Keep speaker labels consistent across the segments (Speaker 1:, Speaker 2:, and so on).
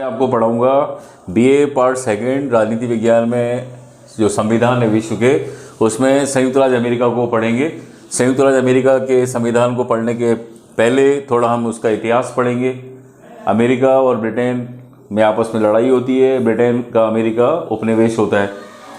Speaker 1: आपको पढ़ाऊंगा BA part second राजनीति विज्ञान में जो संविधान है विश्व के, उसमें संयुक्त राज्य अमेरिका को पढ़ेंगे। संयुक्त राज्य अमेरिका के संविधान को पढ़ने के पहले थोड़ा हम उसका इतिहास पढ़ेंगे। अमेरिका और ब्रिटेन में आपस में लड़ाई होती है, ब्रिटेन का अमेरिका उपनिवेश होता है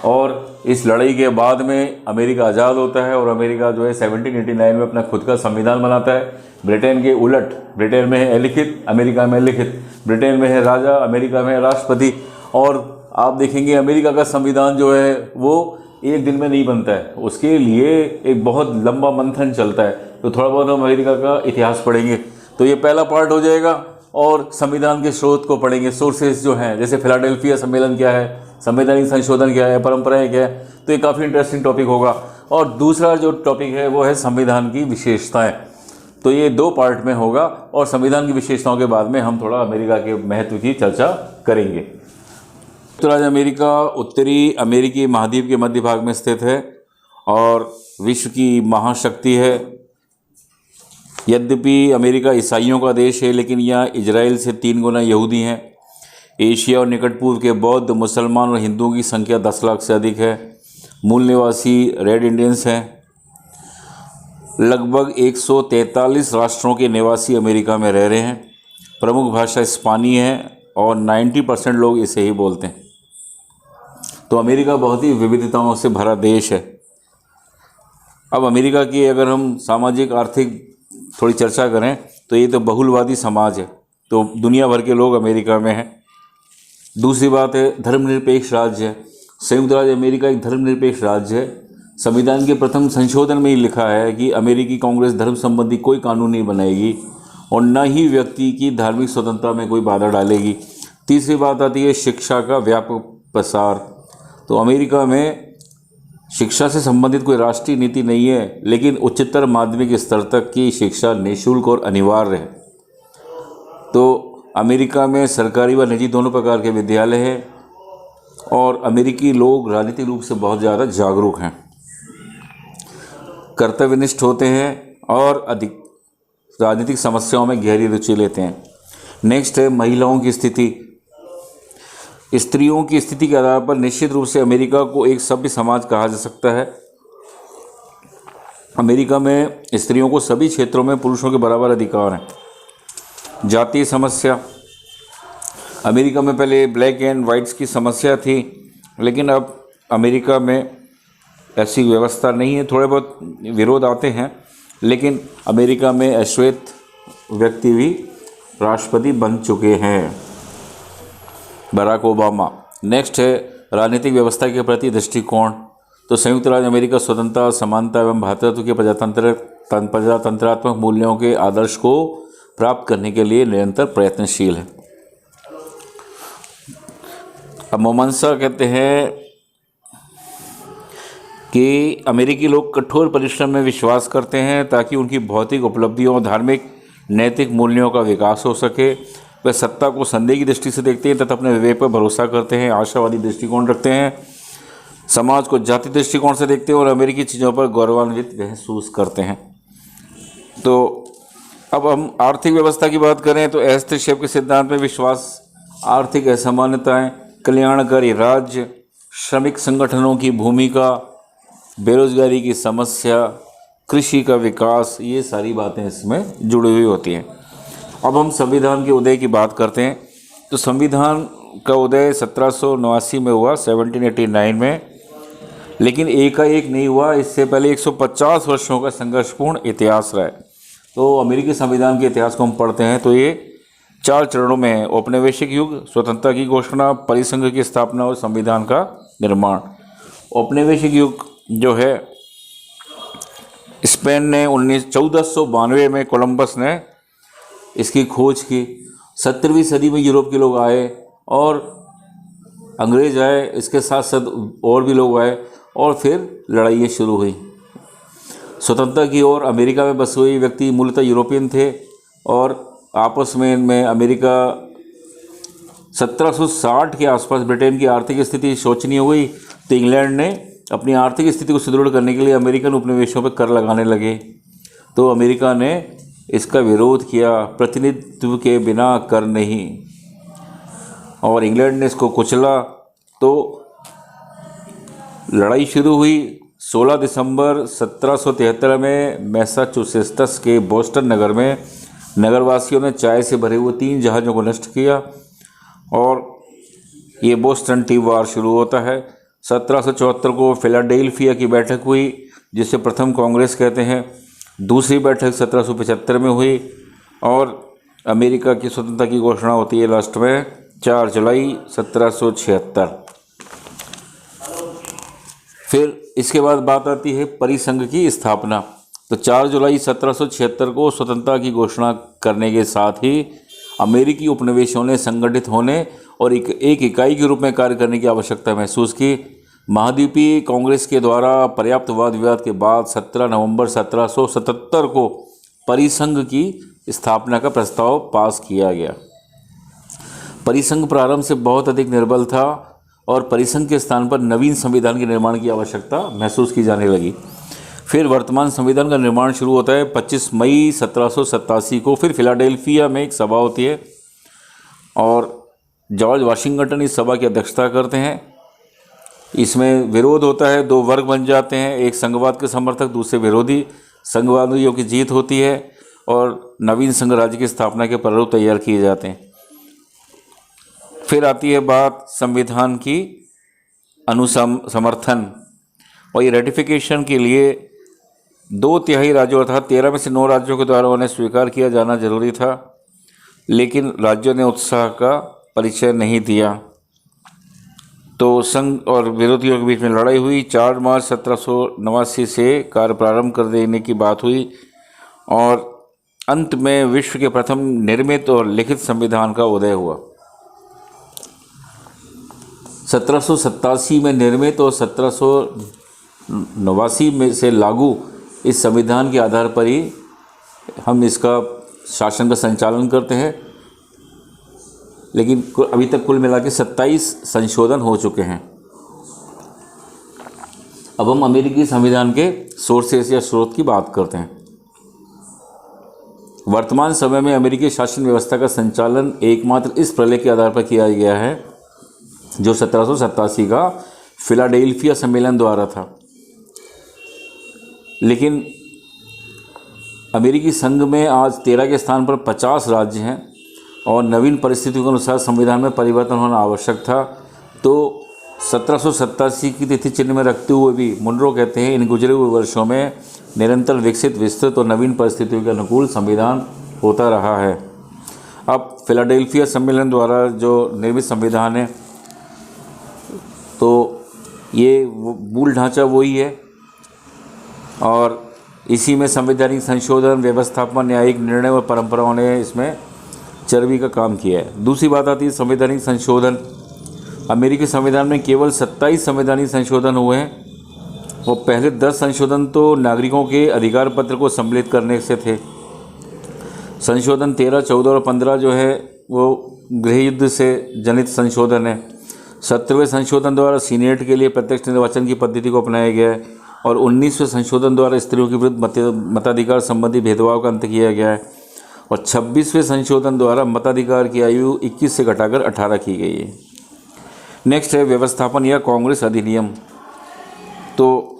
Speaker 1: और इस लड़ाई के बाद में अमेरिका आज़ाद होता है और अमेरिका जो है 1789 में अपना खुद का संविधान बनाता है। ब्रिटेन के उलट, ब्रिटेन में है अलिखित, अमेरिका में लिखित। ब्रिटेन में है राजा, अमेरिका में है राष्ट्रपति। और आप देखेंगे अमेरिका का संविधान जो है वो एक दिन में नहीं बनता है, उसके लिए एक बहुत लंबा मंथन चलता है। तो थोड़ा बहुत हम अमेरिका का इतिहास पढ़ेंगे। तो ये पहला पार्ट हो जाएगा और संविधान के स्रोत को पढ़ेंगे, सोर्सेज जो हैं, जैसे फिलाडेल्फिया सम्मेलन क्या है, संवैधानिक संशोधन क्या है, परंपराएं क्या है। तो ये काफ़ी इंटरेस्टिंग टॉपिक होगा। और दूसरा जो टॉपिक है वो है संविधान की विशेषताएं। तो ये दो पार्ट में होगा और संविधान की विशेषताओं के बाद में हम थोड़ा अमेरिका के महत्व की चर्चा करेंगे। संयुक्त राज्य अमेरिका उत्तरी अमेरिकी महाद्वीप के मध्य भाग में स्थित है और विश्व की महाशक्ति है। यद्यपि अमेरिका ईसाइयों का देश है, लेकिन यहाँ इजराइल से 3 गुना यहूदी हैं। एशिया और निकट पूर्व के बौद्ध, मुसलमान और हिंदुओं की संख्या 10 लाख से अधिक है। मूल निवासी रेड इंडियंस हैं। लगभग 143 राष्ट्रों के निवासी अमेरिका में रह रहे हैं। प्रमुख भाषा स्पेनी है और 90% लोग इसे ही बोलते हैं। तो अमेरिका बहुत ही विविधताओं से भरा देश है। अब अमेरिका की अगर हम सामाजिक आर्थिक थोड़ी चर्चा करें तो ये तो बहुलवादी समाज है, तो दुनिया भर के लोग अमेरिका में हैं। दूसरी बात है धर्मनिरपेक्ष राज्य है। संयुक्त राज्य अमेरिका एक धर्मनिरपेक्ष राज्य है। संविधान के प्रथम संशोधन में ही लिखा है कि अमेरिकी कांग्रेस धर्म संबंधी कोई कानून नहीं बनाएगी और न ही व्यक्ति की धार्मिक स्वतंत्रता में कोई बाधा डालेगी। तीसरी बात आती है शिक्षा का व्यापक प्रसार। तो अमेरिका में शिक्षा से संबंधित कोई राष्ट्रीय नीति नहीं है, लेकिन उच्चतर माध्यमिक स्तर तक की शिक्षा निःशुल्क और अनिवार्य है। तो अमेरिका में सरकारी व निजी दोनों प्रकार के विद्यालय हैं और अमेरिकी लोग राजनीतिक रूप से बहुत ज़्यादा जागरूक हैं, कर्तव्यनिष्ठ होते हैं और अधिक राजनीतिक समस्याओं में गहरी रुचि लेते हैं। नेक्स्ट है महिलाओं की स्थिति। स्त्रियों की स्थिति के आधार पर निश्चित रूप से अमेरिका को एक सभ्य समाज कहा जा सकता है। अमेरिका में स्त्रियों को सभी क्षेत्रों में पुरुषों के बराबर अधिकार हैं। जातीय समस्या, अमेरिका में पहले ब्लैक एंड वाइट्स की समस्या थी, लेकिन अब अमेरिका में ऐसी व्यवस्था नहीं है। थोड़े बहुत विरोध आते हैं, लेकिन अमेरिका में अश्वेत व्यक्ति भी राष्ट्रपति बन चुके हैं, बराक ओबामा। नेक्स्ट है राजनीतिक व्यवस्था के प्रति दृष्टिकोण। तो संयुक्त राज्य अमेरिका स्वतंत्रता, समानता एवं भ्रातृत्व के प्रजातंत्रात्मक मूल्यों के आदर्श को प्राप्त करने के लिए निरंतर प्रयत्नशील है। अब मोमंसा कहते हैं कि अमेरिकी लोग कठोर परिश्रम में विश्वास करते हैं ताकि उनकी भौतिक उपलब्धियों और धार्मिक नैतिक मूल्यों का विकास हो सके। वे सत्ता को संदेह की दृष्टि से देखते हैं तथा अपने विवेक पर भरोसा करते हैं, आशावादी दृष्टिकोण रखते हैं, समाज को जाति दृष्टिकोण से देखते हैं और अमेरिकी चीज़ों पर गौरवान्वित महसूस करते हैं। तो अब हम आर्थिक व्यवस्था की बात करें तो हस्तक्षेप के सिद्धांत में विश्वास, आर्थिक असमानताएं, कल्याणकारी राज्य, श्रमिक संगठनों की भूमिका, बेरोजगारी की समस्या, कृषि का विकास, ये सारी बातें इसमें जुड़ी हुई होती हैं। अब हम संविधान के उदय की बात करते हैं। तो संविधान का उदय 1789 में हुआ, 1789 में, लेकिन एकाएक नहीं हुआ। इससे पहले 150 वर्षों का संघर्षपूर्ण इतिहास रहा है। तो अमेरिकी संविधान के इतिहास को हम पढ़ते हैं तो ये 4 चरणों में है। औपनिवेशिक युग, स्वतंत्रता की घोषणा, परिसंघ की स्थापना और संविधान का निर्माण। औपनिवेशिक युग जो है, स्पेन ने 1492 में कोलंबस ने इसकी खोज की। 17वीं सदी में यूरोप के लोग आए और अंग्रेज आए, इसके साथ साथ और भी लोग आए और फिर लड़ाइयाँ शुरू हुई। स्वतंत्रता की ओर अमेरिका में बसे हुए व्यक्ति मूलतः यूरोपियन थे और आपस में इनमें अमेरिका 1760 के आसपास ब्रिटेन की आर्थिक स्थिति शोचनीय हुई तो इंग्लैंड ने अपनी आर्थिक स्थिति को सुदृढ़ करने के लिए अमेरिकन उपनिवेशों पर कर लगाने लगे। तो अमेरिका ने इसका विरोध किया, प्रतिनिधित्व के बिना कर नहीं। और इंग्लैंड ने इसको कुचला। तो लड़ाई शुरू हुई 16 दिसंबर 1773 में मैसाचुसेट्स के बोस्टन नगर में नगरवासियों ने चाय से भरे हुए 3 जहाज़ों को नष्ट किया और ये बोस्टन टी वार शुरू होता है। 1774 को फिलाडेल्फिया की बैठक हुई जिसे प्रथम कांग्रेस कहते हैं। दूसरी बैठक 1775 में हुई और अमेरिका की स्वतंत्रता की घोषणा होती है लास्ट में 4 जुलाई 1776। फिर इसके बाद बात आती है परिसंघ की स्थापना। तो 4 जुलाई 1776 को स्वतंत्रता की घोषणा करने के साथ ही अमेरिकी उपनिवेशों ने संगठित होने और एक इकाई के रूप में कार्य करने की आवश्यकता महसूस की। महाद्वीपीय कांग्रेस के द्वारा पर्याप्त वाद विवाद के बाद 17 नवंबर 1777 को परिसंघ की स्थापना का प्रस्ताव पास किया गया। परिसंघ प्रारंभ से बहुत अधिक निर्बल था और परिसंघ के स्थान पर नवीन संविधान के निर्माण की आवश्यकता महसूस की जाने लगी। फिर वर्तमान संविधान का निर्माण शुरू होता है 25 मई 1787 को। फिर फिलाडेल्फिया में एक सभा होती है और जॉर्ज वाशिंगटन इस सभा की अध्यक्षता करते हैं। इसमें विरोध होता है, 2 वर्ग बन जाते हैं, एक संघवाद के समर्थक, दूसरे विरोधी। संघवादियों की जीत होती है और नवीन संघ राज्य की स्थापना के प्रारूप तैयार किए जाते हैं। फिर आती है बात संविधान की समर्थन और ये रेटिफिकेशन के लिए 2/3 राज्यों अर्थात 13 में से 9 राज्यों के द्वारा उन्हें स्वीकार किया जाना जरूरी था, लेकिन राज्यों ने उत्साह का परिचय नहीं दिया। तो संघ और विरोधियों के बीच में लड़ाई हुई। 4 मार्च 1789 से कार्य प्रारंभ कर देने की बात हुई और अंत में विश्व के प्रथम निर्मित और लिखित संविधान का उदय हुआ। 1787 में निर्मित और 1789 में से लागू इस संविधान के आधार पर ही हम इसका शासन का संचालन करते हैं, लेकिन अभी तक कुल मिला के 27 संशोधन हो चुके हैं। अब हम अमेरिकी संविधान के सोर्सेस या स्रोत की बात करते हैं। वर्तमान समय में अमेरिकी शासन व्यवस्था का संचालन एकमात्र इस प्रलय के आधार पर किया गया है जो 1787 का फिलाडेल्फिया सम्मेलन द्वारा था। लेकिन अमेरिकी संघ में आज 13 के स्थान पर 50 राज्य हैं और नवीन परिस्थितियों के अनुसार संविधान में परिवर्तन होना आवश्यक था। तो 1787 की तिथि चिन्ह में रखते हुए भी मुनरो कहते हैं इन गुजरे हुए वर्षों में निरंतर विकसित, विस्तृत और नवीन परिस्थितियों के अनुकूल संविधान होता रहा है। अब फिलाडेल्फिया सम्मेलन द्वारा जो निर्मित संविधान है तो ये मूल ढांचा वही है और इसी में संवैधानिक संशोधन, व्यवस्थापन, न्यायिक निर्णय और परंपराओं ने इसमें चर्बी का काम किया है। दूसरी बात आती है संवैधानिक संशोधन। अमेरिकी संविधान में केवल 27 संवैधानिक संशोधन हुए हैं। वो पहले 10 संशोधन तो नागरिकों के अधिकार पत्र को सम्मिलित करने से थे। संशोधन 13, 14 और 15 जो है वो गृह युद्ध से जनित संशोधन है। 17वें संशोधन द्वारा सीनेट के लिए प्रत्यक्ष निर्वाचन की पद्धति को अपनाया गया है और 19वें संशोधन द्वारा स्त्रियों के विरुद्ध मताधिकार संबंधी भेदभाव का अंत किया गया है और 26वें संशोधन द्वारा मताधिकार की आयु 21 से घटाकर 18 की गई है। नेक्स्ट है व्यवस्थापन या कांग्रेस अधिनियम। तो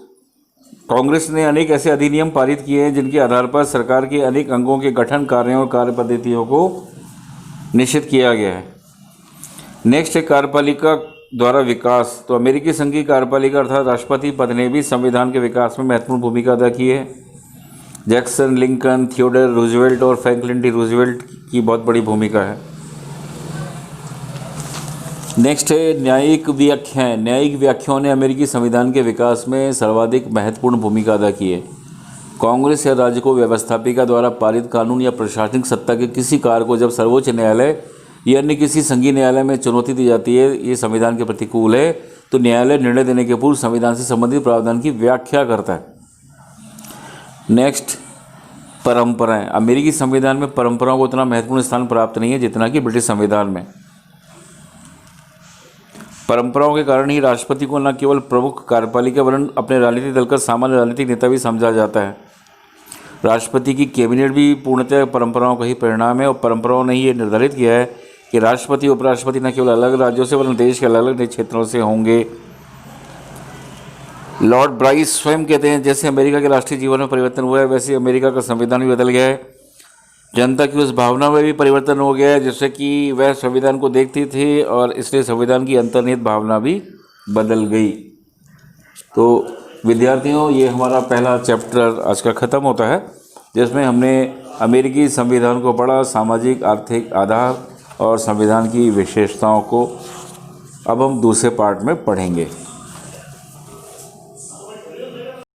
Speaker 1: कांग्रेस ने अनेक ऐसे अधिनियम पारित किए हैं जिनके आधार पर सरकार के अनेक अंगों के गठन, कार्यों और कार्य पद्धतियों को निश्चित किया गया है। नेक्स्ट है कार्यपालिका द्वारा विकास। तो अमेरिकी संघ की कार्यपालिका अर्थात राष्ट्रपति पद ने भी संविधान के विकास में महत्वपूर्ण भूमिका अदा की है। जैक्सन, लिंकन, थियोडोर रूजवेल्ट और फ्रैंकलिन डी रूजवेल्ट की बहुत बड़ी भूमिका है। नेक्स्ट है न्यायिक व्याख्याएं। न्यायिक व्याख्याओं ने अमेरिकी संविधान के विकास में सर्वाधिक महत्वपूर्ण भूमिका अदा की है। कांग्रेस या राज्य को व्यवस्थापिका द्वारा पारित कानून या प्रशासनिक सत्ता के किसी कार्य को जब सर्वोच्च न्यायालय या अन्य किसी संघीय न्यायालय में चुनौती दी जाती है, ये संविधान के प्रतिकूल है, तो न्यायालय निर्णय देने के पूर्व संविधान से संबंधित प्रावधान की व्याख्या करता है। नेक्स्ट परंपराएं। अमेरिकी संविधान में परंपराओं को उतना महत्वपूर्ण स्थान प्राप्त नहीं है जितना कि ब्रिटिश संविधान में। परंपराओं के कारण ही राष्ट्रपति को न केवल प्रमुख कार्यपालिका वरन अपने राजनीतिक दल का सामान्य राजनीतिक नेता भी समझा जाता है। राष्ट्रपति की कैबिनेट भी पूर्णतः परंपराओं का ही परिणाम है और परंपराओं ने ये निर्धारित किया है कि राष्ट्रपति उपराष्ट्रपति न केवल अलग राज्यों से वरन देश के अलग अलग क्षेत्रों से होंगे। लॉर्ड ब्राइस स्वयं कहते हैं, जैसे अमेरिका के राष्ट्रीय जीवन में परिवर्तन हुआ है वैसे ही अमेरिका का संविधान भी बदल गया है। जनता की उस भावना में भी परिवर्तन हो गया है जिससे कि वह संविधान को देखती थी और इसलिए संविधान की अंतर्निहित भावना भी बदल गई। तो विद्यार्थियों, ये हमारा पहला चैप्टर आज का ख़त्म होता है, जिसमें हमने अमेरिकी संविधान को पढ़ा, सामाजिक आर्थिक आधार और संविधान की विशेषताओं को। अब हम दूसरे पार्ट में पढ़ेंगे।